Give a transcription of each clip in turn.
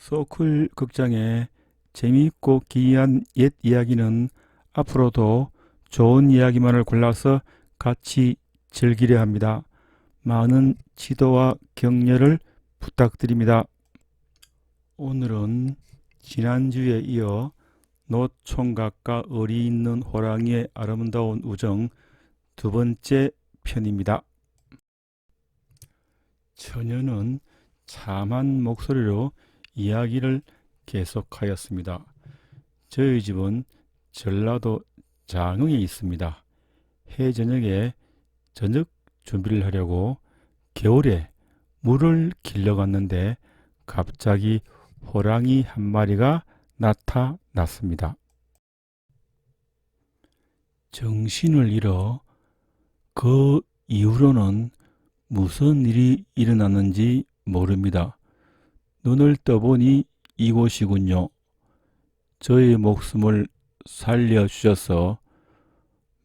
소쿨 극장의 재미있고 기이한 옛 이야기는 앞으로도 좋은 이야기만을 골라서 같이 즐기려 합니다. 많은 지도와 격려를 부탁드립니다. 오늘은 지난주에 이어 노총각과 의리 있는 호랑이의 아름다운 우정 두 번째 편입니다. 처녀는 참한 목소리로 이야기를 계속하였습니다. 저희 집은 전라도 장흥에 있습니다. 해저녁에 저녁 준비를 하려고 겨울에 물을 길러 갔는데 갑자기 호랑이 한 마리가 나타났습니다. 정신을 잃어 그 이후로는 무슨 일이 일어났는지 모릅니다. 눈을 떠보니 이곳이군요. 저의 목숨을 살려주셔서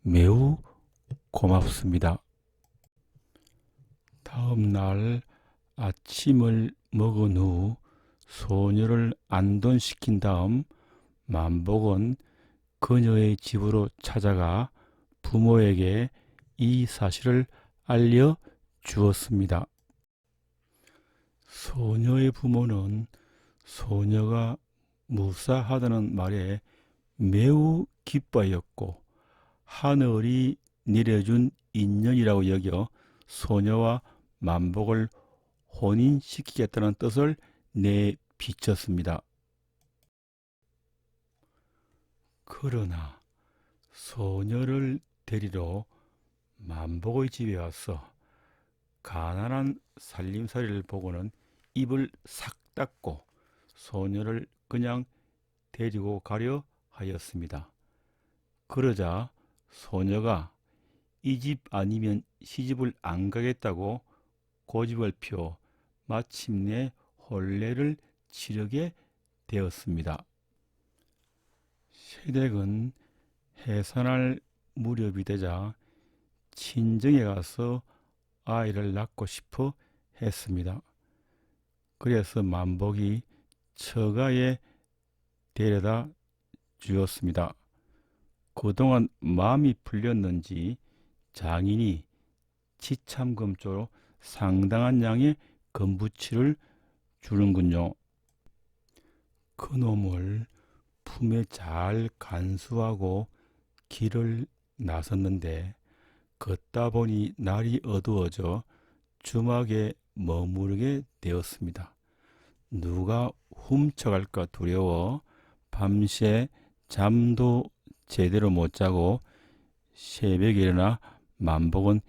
매우 고맙습니다. 다음 날 아침을 먹은 후 소녀를 안돈시킨 다음 만복은 그녀의 집으로 찾아가 부모에게 이 사실을 알려 주었습니다. 소녀의 부모는 소녀가 무사하다는 말에 매우 기뻐하였고 하늘이 내려준 인연이라고 여겨 소녀와 만복을 혼인시키겠다는 뜻을 내비쳤습니다. 그러나 소녀를 데리러 만복의 집에 와서 가난한 살림살이를 보고는 입을 싹 닫고 소녀를 그냥 데리고 가려 하였습니다. 그러자 소녀가 이 집 아니면 시집을 안 가겠다고 고집을 펴 마침내 혼례를 치르게 되었습니다. 새댁은 해산할 무렵이 되자 친정에 가서 아이를 낳고 싶어 했습니다. 그래서 만복이 처가에 데려다 주었습니다. 그동안 마음이 풀렸는지 장인이 치참금조로 상당한 양의 금부치를 주는군요. 그놈을 품에 잘 간수하고 길을 나섰는데 걷다 보니 날이 어두워져 주막에 머무르게 되었습니다. 누가 훔쳐갈까 두려워 밤새 잠도 제대로 못 자고 새벽에 일어나 만복은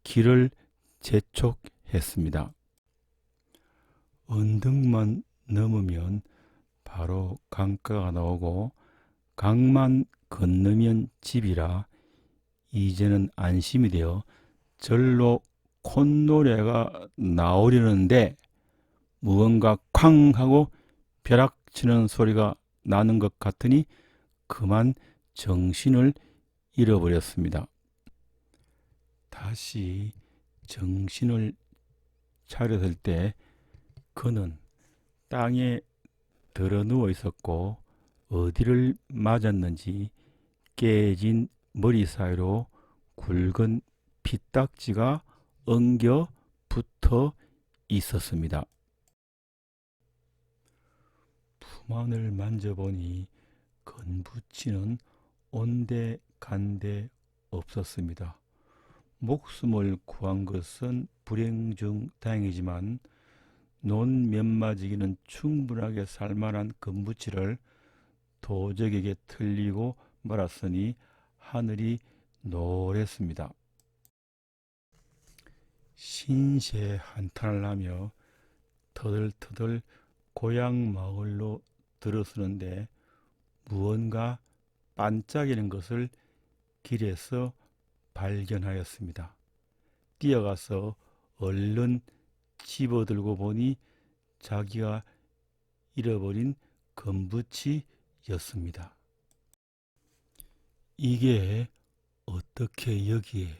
길을 재촉했습니다. 언덕만 넘으면 바로 강가가 나오고 강만 건너면 집이라 이제는 안심이 되어 절로 콧노래가 나오려는데 무언가 쾅 하고 벼락치는 소리가 나는 것 같으니 그만 정신을 잃어버렸습니다. 다시 정신을 차렸을 때 그는 땅에 드러누워 있었고 어디를 맞았는지 깨진 머리 사이로 굵은 피딱지가 엉겨 붙어 있었습니다. 품 안을 만져보니 건부치는 온데간데 없었습니다. 목숨을 구한 것은 불행 중 다행이지만 논 몇 마지기는 충분하게 살만한 건부치를 도적에게 틀리고 말았으니 하늘이 노랬습니다. 신세 한탄을 하며 터덜터덜 고향 마을로 들어서는데 무언가 반짝이는 것을 길에서 발견하였습니다. 뛰어가서 얼른 집어들고 보니 자기가 잃어버린 건부치였습니다. 이게 어떻게 여기에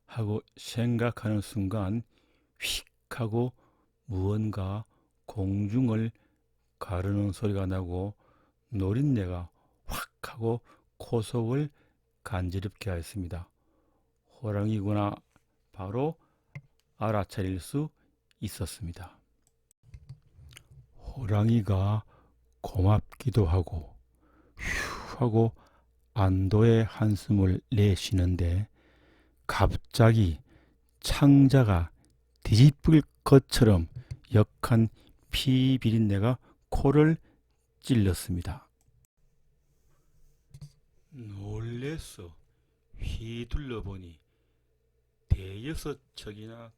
하고 생각하는 순간 휙 하고 무언가 공중을 가르는 소리가 나고 노린내가 확 하고 코 속을 간지럽게 하였습니다. 호랑이구나 바로 알아차릴 수 있었습니다. 호랑이가 고맙기도 하고 휴 하고 안도의 한숨을 내쉬는데 갑자기 창자가 뒤집힐 것처럼 역한 피 비린내가 코를 찔렀습니다. 놀래서 휘둘러 보니 대여섯 척이나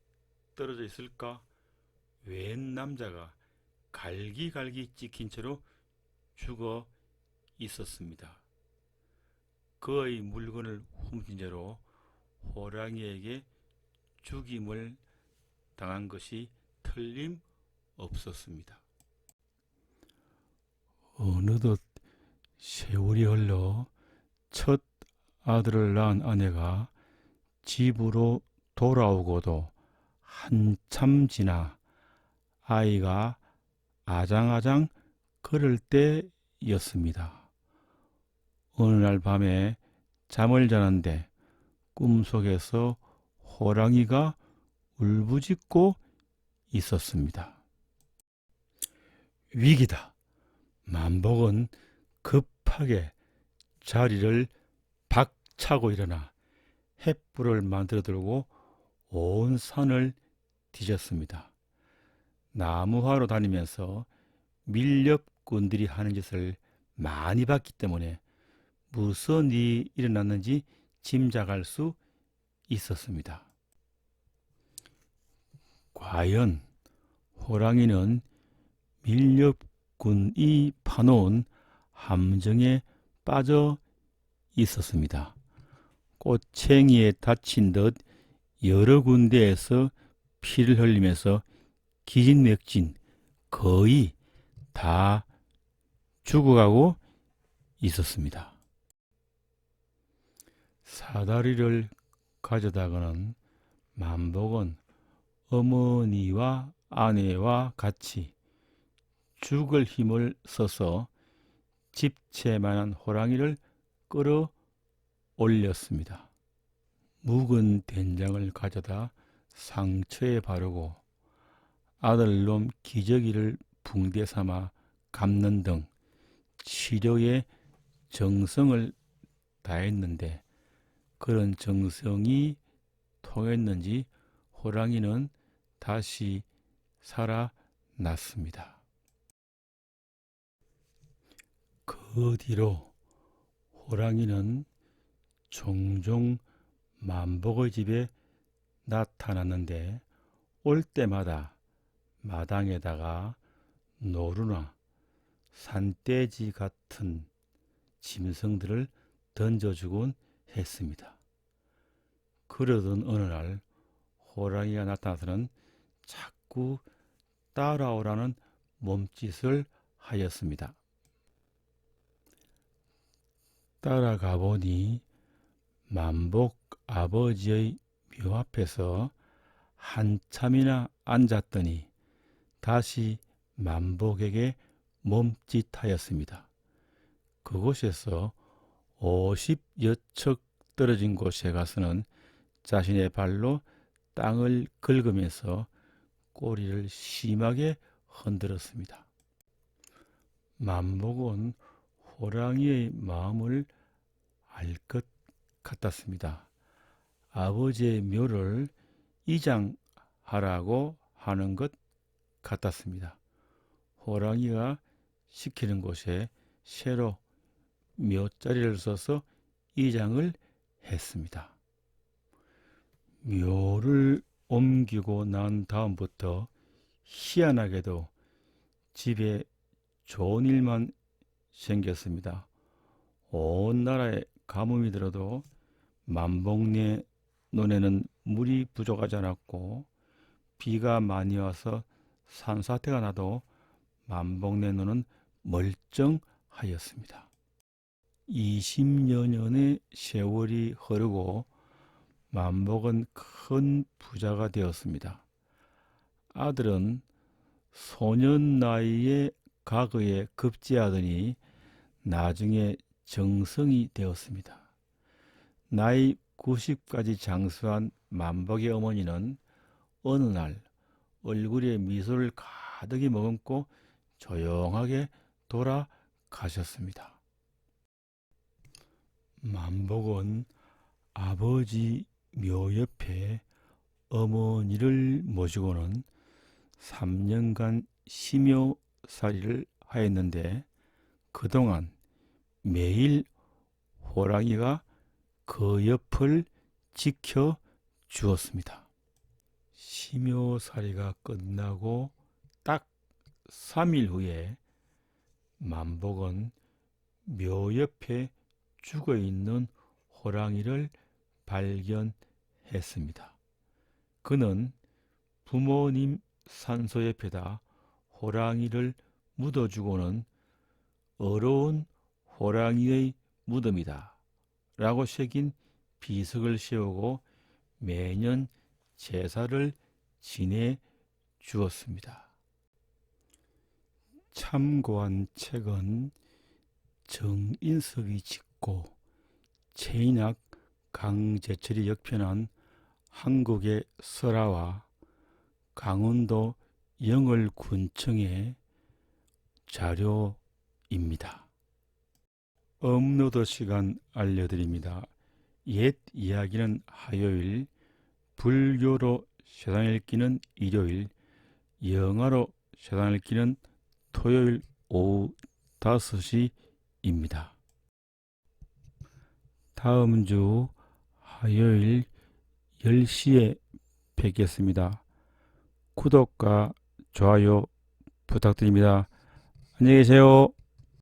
떨어져 있을까 웬 남자가 갈기갈기 찍힌 채로 죽어 있었습니다. 그의 물건을 훔친 채로 호랑이에게 죽임을 당한 것이 틀림없었습니다. 어느덧 세월이 흘러 첫 아들을 낳은 아내가 집으로 돌아오고도 한참 지나 아이가 아장아장 걸을 때였습니다. 어느 날 밤에 잠을 자는데 꿈속에서 호랑이가 울부짖고 있었습니다. 위기다. 만복은 급하게 자리를 박차고 일어나 횃불을 만들어 들고 온 산을 뒤졌습니다. 나무하러 다니면서 밀렵꾼들이 하는 짓을 많이 봤기 때문에 무슨 일이 일어났는지 짐작할 수 있었습니다. 과연 호랑이는 밀렵군이 파놓은 함정에 빠져 있었습니다. 꼬챙이에 다친 듯 여러 군데에서 피를 흘리면서 기진맥진 거의 다 죽어가고 있었습니다. 사다리를 가져다가는 만복은 어머니와 아내와 같이 죽을 힘을 써서 집채만한 호랑이를 끌어 올렸습니다. 묵은 된장을 가져다 상처에 바르고 아들놈 기저귀를 붕대 삼아 감는 등 치료에 정성을 다했는데 그런 정성이 통했는지 호랑이는 다시 살아났습니다. 그 뒤로 호랑이는 종종 만복의 집에 나타났는데 올 때마다 마당에다가 노루나 산돼지 같은 짐승들을 던져주곤 했습니다. 그러던 어느 날 호랑이가 나타나서는 자꾸 따라오라는 몸짓을 하였습니다. 따라가 보니 만복 아버지의 묘 앞에서 한참이나 앉았더니 다시 만복에게 몸짓하였습니다. 그곳에서 50여 척 떨어진 곳에 가서는 자신의 발로 땅을 긁으면서 꼬리를 심하게 흔들었습니다. 만복은 호랑이의 마음을 알 것 같았습니다. 아버지의 묘를 이장하라고 하는 것 같았습니다. 호랑이가 시키는 곳에 새로 묘자리를 써서 이장을 했습니다. 묘를 옮기고 난 다음부터 희한하게도 집에 좋은 일만 생겼습니다. 온 나라에 가뭄이 들어도 만복네 논에는 물이 부족하지 않았고 비가 많이 와서 산사태가 나도 만복네 논은 멀쩡하였습니다. 20여 년의 세월이 흐르고 만복은 큰 부자가 되었습니다. 아들은 소년 나이에 과거에 급제하더니 나중에 정성이 되었습니다. 나이 90까지 장수한 만복의 어머니는 어느 날 얼굴에 미소를 가득히 머금고 조용하게 돌아가셨습니다. 만복은 아버지 묘 옆에 어머니를 모시고는 3년간 심요살이를 하였는데 그동안 매일 호랑이가 그 옆을 지켜 주었습니다. 심요살이가 끝나고 딱 3일 후에 만복은 묘 옆에 죽어 있는 호랑이를 발견했습니다. 그는 부모님 산소 옆에다 호랑이를 묻어주고는 어려운 호랑이의 무덤이다 라고 새긴 비석을 세우고 매년 제사를 지내 주었습니다. 참고한 책은 정인석이 짓고 최인학, 강제철이 역편한 한국의 설화와 강원도 영월군청의 자료입니다. 업로드 시간 알려드립니다. 옛 이야기는 화요일, 불교로 세상 읽기는 일요일, 영어로 세상 읽기는 토요일 오후 5시입니다. 다음 주 화요일 10시에 뵙겠습니다. 구독과 좋아요 부탁드립니다. 안녕히 계세요.